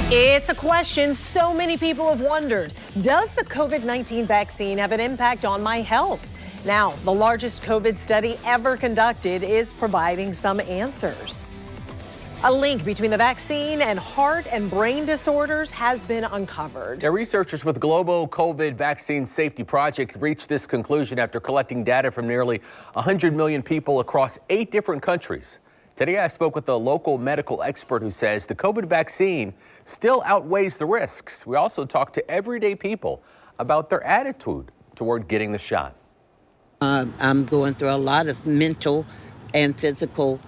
It's a question so many people have wondered. Does the COVID-19 vaccine have an impact on my health? Now, the largest COVID study ever conducted is providing some answers. A link between the vaccine and heart and brain disorders has been uncovered. Now, researchers with the Global COVID Vaccine Safety Project reached this conclusion after collecting data from nearly 100 million people across 8 different countries. Today, I spoke with a local medical expert who says the COVID vaccine still outweighs the risks. We also talked to everyday people about their attitude toward getting the shot. I'm going through a lot of mental and physical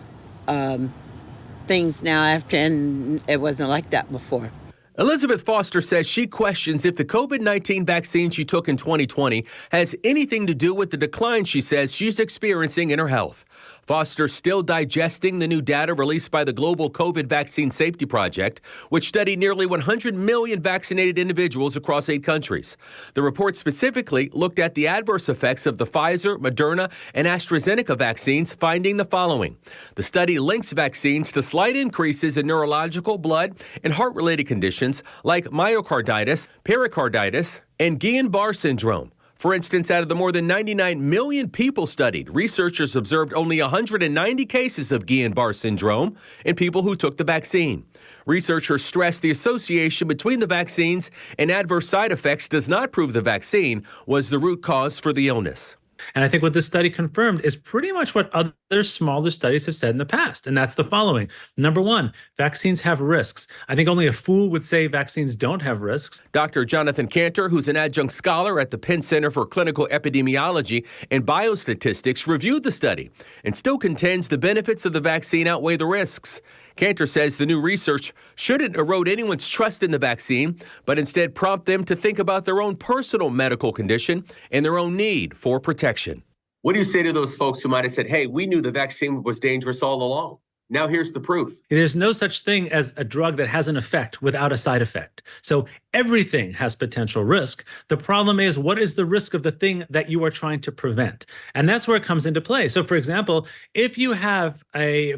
things now and it wasn't like that before. Elizabeth Foster says she questions if the COVID-19 vaccine she took in 2020 has anything to do with the decline she says she's experiencing in her health. Foster's still digesting the new data released by the Global COVID Vaccine Safety Project, which studied nearly 100 million vaccinated individuals across 8 countries. The report specifically looked at the adverse effects of the Pfizer, Moderna, and AstraZeneca vaccines, finding the following. The study links vaccines to slight increases in neurological, blood, and heart-related conditions like myocarditis, pericarditis, and Guillain-Barré syndrome. For instance, out of the more than 99 million people studied, researchers observed only 190 cases of Guillain-Barré syndrome in people who took the vaccine. Researchers stressed the association between the vaccines and adverse side effects does not prove the vaccine was the root cause for the illness. And I think what this study confirmed is pretty much what other smaller studies have said in the past, and that's the following. Number one, vaccines have risks. I think only a fool would say vaccines don't have risks. Dr. Jonathan Cantor, who's an adjunct scholar at the Penn Center for Clinical Epidemiology and Biostatistics, reviewed the study and still contends the benefits of the vaccine outweigh the risks. Cantor says the new research shouldn't erode anyone's trust in the vaccine, but instead prompt them to think about their own personal medical condition and their own need for protection. What do you say to those folks who might have said, hey, we knew the vaccine was dangerous all along? Now here's the proof. There's no such thing as a drug that has an effect without a side effect. So everything has potential risk. The problem is, what is the risk of the thing that you are trying to prevent? And that's where it comes into play. So for example, if you have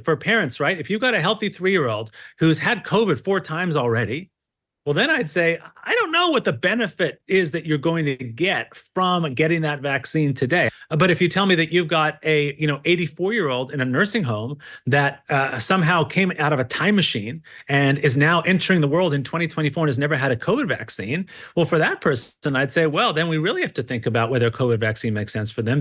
for parents, right, if you've got a healthy 3-year-old who's had COVID 4 times already, well, then I'd say, I don't know what the benefit is that you're going to get from getting that vaccine today. But if you tell me that you've got a 84-year-old in a nursing home that somehow came out of a time machine and is now entering the world in 2024 and has never had a COVID vaccine, well, for that person, I'd say, well, then we really have to think about whether a COVID vaccine makes sense for them.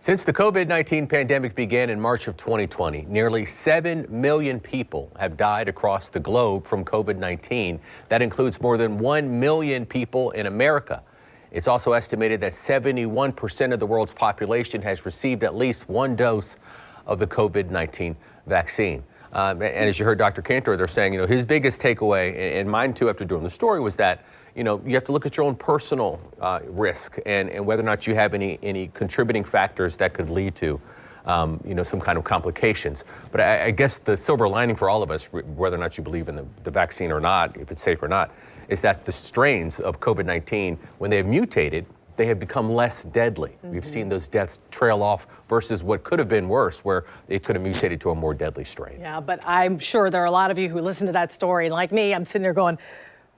Since the COVID-19 pandemic began in March of 2020, nearly 7 million people have died across the globe from COVID-19. That includes more than 1 million people in America. It's also estimated that 71% of the world's population has received at least 1 dose of the COVID-19 vaccine. And as you heard Dr. Cantor, they're saying, his biggest takeaway, and mine too after doing the story, was that, you have to look at your own personal risk and whether or not you have any contributing factors that could lead to, some kind of complications. But I guess the silver lining for all of us, whether or not you believe in the vaccine or not, if it's safe or not, is that the strains of COVID-19, when they have mutated, they have become less deadly. Mm-hmm. We've seen those deaths trail off versus what could have been worse, where they could have mutated to a more deadly strain. Yeah, but I'm sure there are a lot of you who listen to that story. Like me, I'm sitting there going,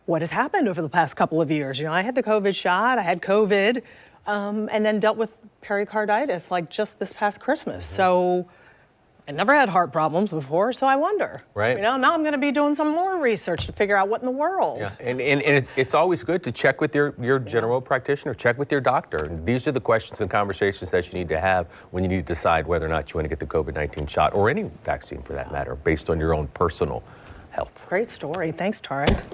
what has happened over the past couple of years? I had the COVID shot, I had COVID, and then dealt with pericarditis like just this past Christmas. Mm-hmm. So I never had heart problems before, so I wonder. Right. Now I'm going to be doing some more research to figure out what in the world. Yeah, and it's always good to check with your general practitioner, check with your doctor. And these are the questions and conversations that you need to have when you need to decide whether or not you want to get the COVID-19 shot or any vaccine for that matter, based on your own personal health. Great story. Thanks, Tarek.